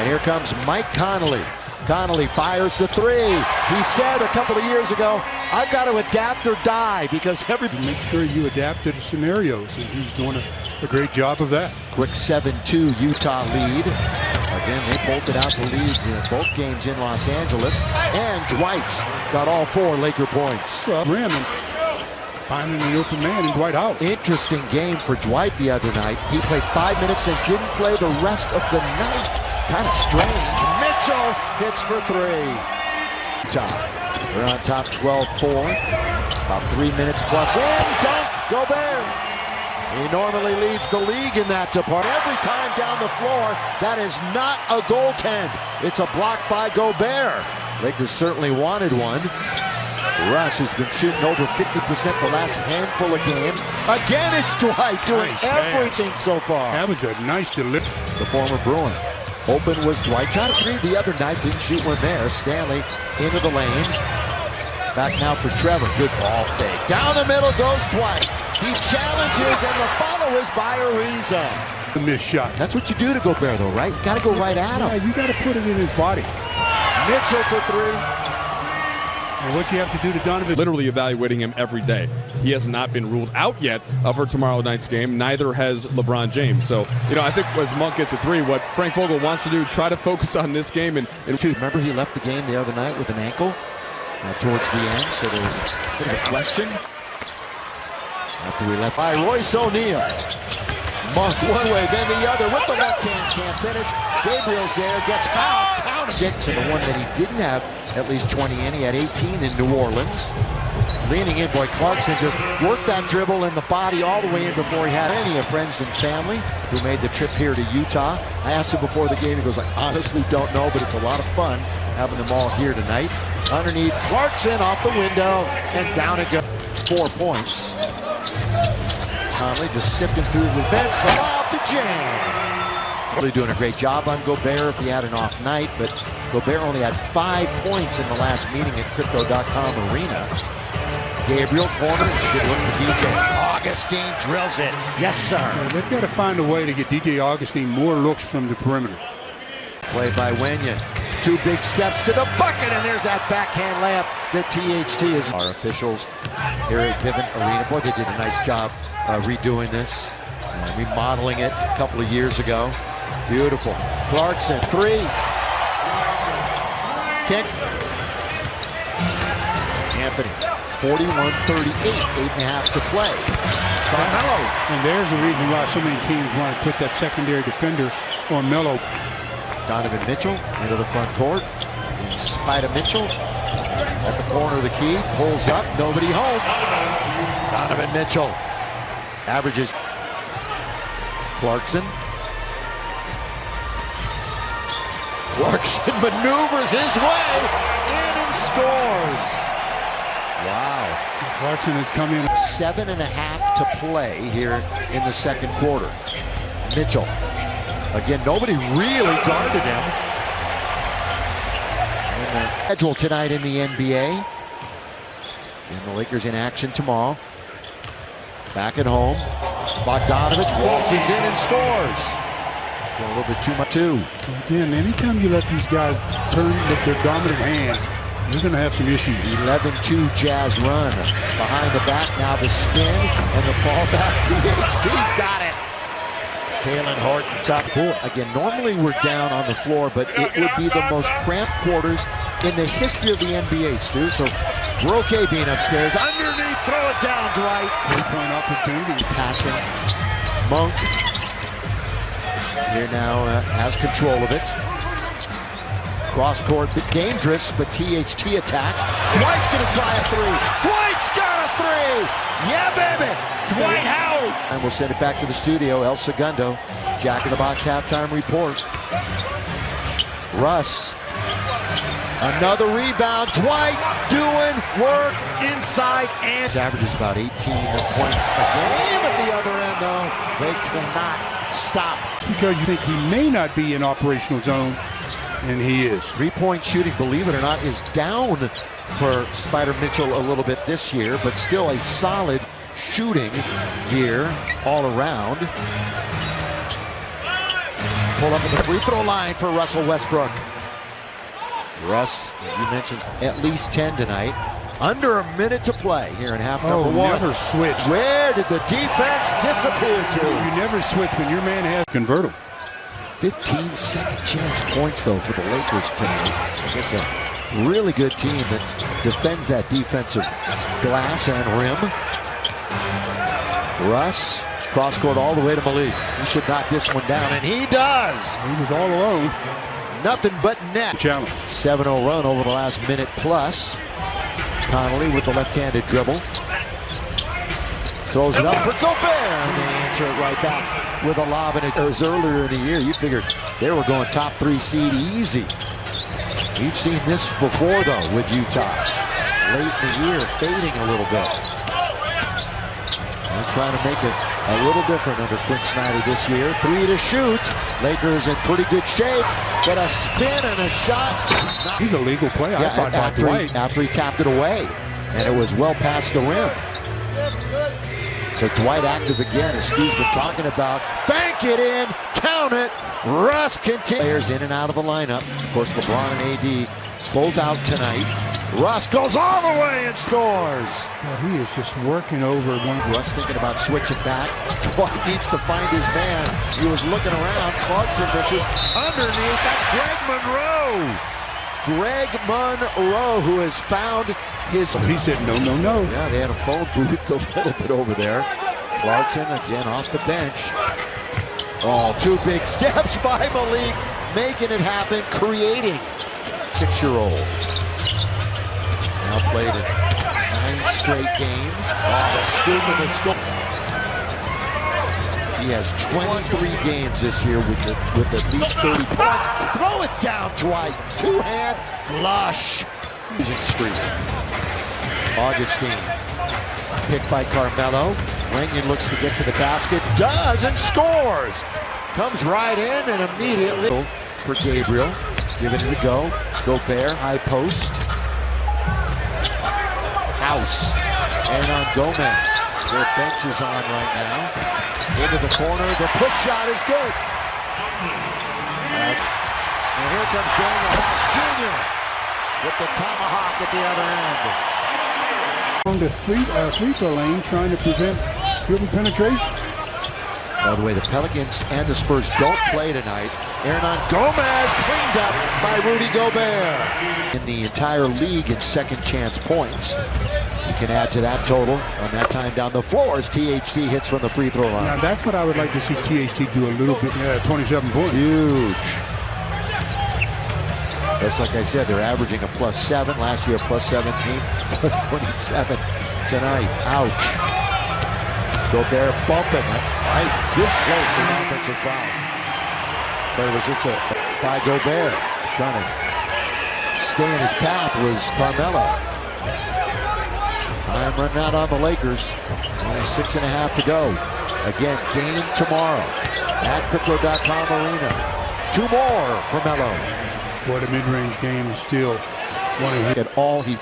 And here comes Mike Connolly. Connolly fires the three. He said a couple of years ago, I've got to adapt or die because Make sure you adapt to the scenarios, and he's doing a great job of that. Quick 7-2 Utah lead. Again, they bolted out the leads in both games in Los Angeles. And Dwight's got all 4 Laker points. Rim and finding an open man and Dwight out. Interesting game for Dwight the other night. He played 5 minutes and didn't play the rest of the night. Kind of strange. Mitchell hits for 3. They're on top 12-4. About 3 minutes plus in. Dunk. Gobert. He normally leads the league in that department. Every time down the floor, that is not a goaltend. It's a block by Gobert. Lakers certainly wanted one. Russ, who's been shooting over 50% the last handful of games. Again, it's Dwight doing everything so far. That was a nice delivery. The former Bruin. Open was Dwight. Shot a 3 the other night. Didn't shoot one there. Stanley into the lane. Back now for Trevor. Good ball fake. Down the middle goes Dwight. He challenges, and the follow is by Ariza. The missed shot. That's what you do to Gobert, though, right? You got to go right at him. Yeah, you got to put it in his body. Mitchell for 3. And what you have to do to Donovan. Literally evaluating him every day. He has not been ruled out yet for tomorrow night's game. Neither has LeBron James. So, I think as Monk gets a 3, what Frank Vogel wants to do, try to focus on this game. And remember he left the game the other night with an ankle towards the end, so there's a bit of a question. After we left by Royce O'Neal. Monk one way, then the other with the left hand, can't finish. Gabriel's there, gets fouled. Count 6, and the one that he didn't have at least 20 in. He had 18 in New Orleans. Leaning in, boy, Clarkson just worked that dribble in the body all the way in before he had any of friends and family who made the trip here to Utah. I asked him before the game, he goes, I honestly don't know, but it's a lot of fun having them all here tonight. Underneath, Clarkson off the window, and down it goes. 4 points. Conley just sifting through the defense, the off the jam. Really doing a great job on Gobert if he had an off night, but Gobert only had 5 points in the last meeting at Crypto.com Arena. Gabriel corner, good look for DJ. Augustine drills it. Yes, sir. Yeah, they've got to find a way to get DJ Augustine more looks from the perimeter. Play by Wenyen. 2 big steps to the bucket, and there's that backhand layup that THT is. Our officials here at Vivint Arena. Boy, they did a nice job redoing this, remodeling it a couple of years ago. Beautiful. Clarkson, 3. Kick. Anthony, 41-38, 8.5 to play. Carmelo. And there's the reason why so many teams want to put that secondary defender on Melo. Donovan Mitchell into the front court. In spite of Mitchell, at the corner of the key, pulls up, nobody home. Donovan Mitchell averages. Clarkson. Clarkson maneuvers his way in and scores. Wow. Clarkson has come in. 7.5 to play here in the second quarter. Mitchell. Again, nobody really guarded him. And the schedule tonight in the NBA. And the Lakers in action tomorrow. Back at home. Bogdanovich waltzes in and scores. A little bit too much, too. Again, anytime you let these guys turn with their dominant hand, you're going to have some issues. 11-2 Jazz run. Behind the back, now the spin and the fallback. THT's got it. Talen Horton, top 4. Again, normally we're down on the floor, but it would be the most cramped quarters in the history of the NBA, Stu. So we're okay being upstairs. Underneath, throw it down, Dwight. 3-point opportunity. Passing. Monk. Here now has control of it. Cross court, but dangerous, but THT attacks. Dwight's gonna try a 3. Dwight's got a 3! Yeah, baby! Dwight Howard! And we'll send it back to the studio. El Segundo, Jack in the Box halftime report. Russ. Another rebound. Dwight doing work inside and averages about 18 points a game at the other end, though. They cannot stop. Because you think he may not be in operational zone, and he is. 3-point shooting, believe it or not, is down for Spider Mitchell a little bit this year, but still a solid shooting year all around. pull up at the free throw line for Russell Westbrook. Russ, as you mentioned, at least 10 tonight. Under a minute to play here in half number one. Never switch. Where did the defense disappear to? You never switch when your man has convert them. 15 second chance points, though, for the Lakers tonight. It's a really good team that defends that defensive glass and rim. Russ, cross court all the way to Malik. He should knock this one down, and he does. He was all alone. Nothing but net. Challenge. 7-0 run over the last minute plus. Connolly with the left-handed dribble. Throws it up for Gobert, and they answer it right back with a lob. And it was earlier in the year. You figured they were going top 3 seed easy. We've seen this before, though, with Utah. Late in the year, fading a little bit. They're trying to make it a little different under Quinn Snyder this year. 3 to shoot. Lakers in pretty good shape, but a spin and a shot. He's a legal play. I thought by Dwight. After he tapped it away, and it was well past the rim. So Dwight active again, as Steve's been talking about. Bank it in, count it. Russ continues. Players in and out of the lineup. Of course, LeBron and AD both out tonight. Russ goes all the way and scores. Well, he is just working over one. Russ thinking about switching back. Dwight needs to find his man. He was looking around. Clarkson misses underneath. That's Greg Monroe. Greg Monroe, who has found his... He said no, no, no. Yeah, they had a phone booth a little bit over there. Clarkson again off the bench. Oh, 2 big steps by Malik, making it happen, creating. 6-year-old. Now played in 9 straight games. Oh, the scoop of the scoop. He has 23 games this year with at least 30 points. Throw it down, Dwight. 2-hand flush. Losing streak. Augustine. Picked by Carmelo. Lanyon looks to get to the basket. Does and scores. Comes right in and immediately for Gabriel. Giving it a go. Gobert, high post. House. And on Gomez. Their bench is on right now. Into the corner. The push shot is good. And here comes Daniel House Jr. with the tomahawk at the other end. On the free throw lane, trying to prevent dribble penetration. By the way, the Pelicans and the Spurs don't play tonight. Hernan Gomez cleaned up by Rudy Gobert. In the entire league in second chance points. You can add to that total on that time down the floor as THT hits from the free throw line. Now that's what I would like to see THT do a little bit. 27 points. Huge. Just like I said, they're averaging a +7. Last year, a +17, +27 tonight. Ouch. Gobert bumping it. Right this close to an offensive foul. But it was just by Gobert. Trying to stay in his path was Carmelo. Time running out on the Lakers. Only 6.5 to go. Again, game tomorrow at Crypto.com Arena. 2 more for Melo. What a mid-range game still. At all, he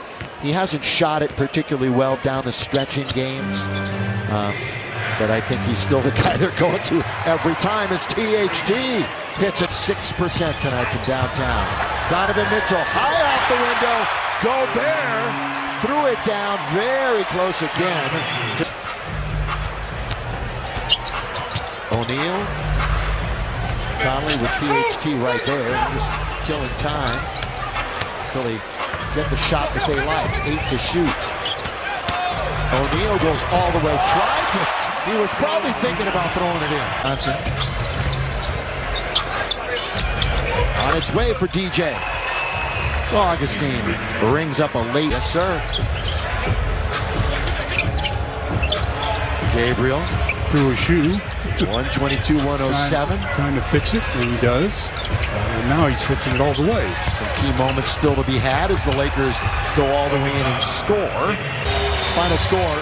hasn't shot it particularly well down the stretch in games. But I think he's still the guy they're going to every time as THT hits at 6% tonight from downtown. Donovan Mitchell high off the window. Gobert threw it down very close again. O'Neal. Conley with THT right there. Just killing time until they get the shot that they like. 8 to shoot. O'Neal goes all the way. He was probably thinking about throwing it in. Johnson. On its way for DJ. Augustine rings up a late. Yes, sir. Gabriel. Through a shoe. 122-107. Trying to fix it, and he does. And now he's fixing it all the way. Some key moments still to be had as the Lakers go all the way in and score. Final score,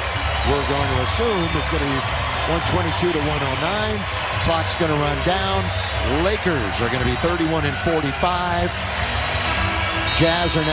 we're going to assume it's going to be 122-109. Clock's going to run down. Lakers are going to be 31-45. Jazz are now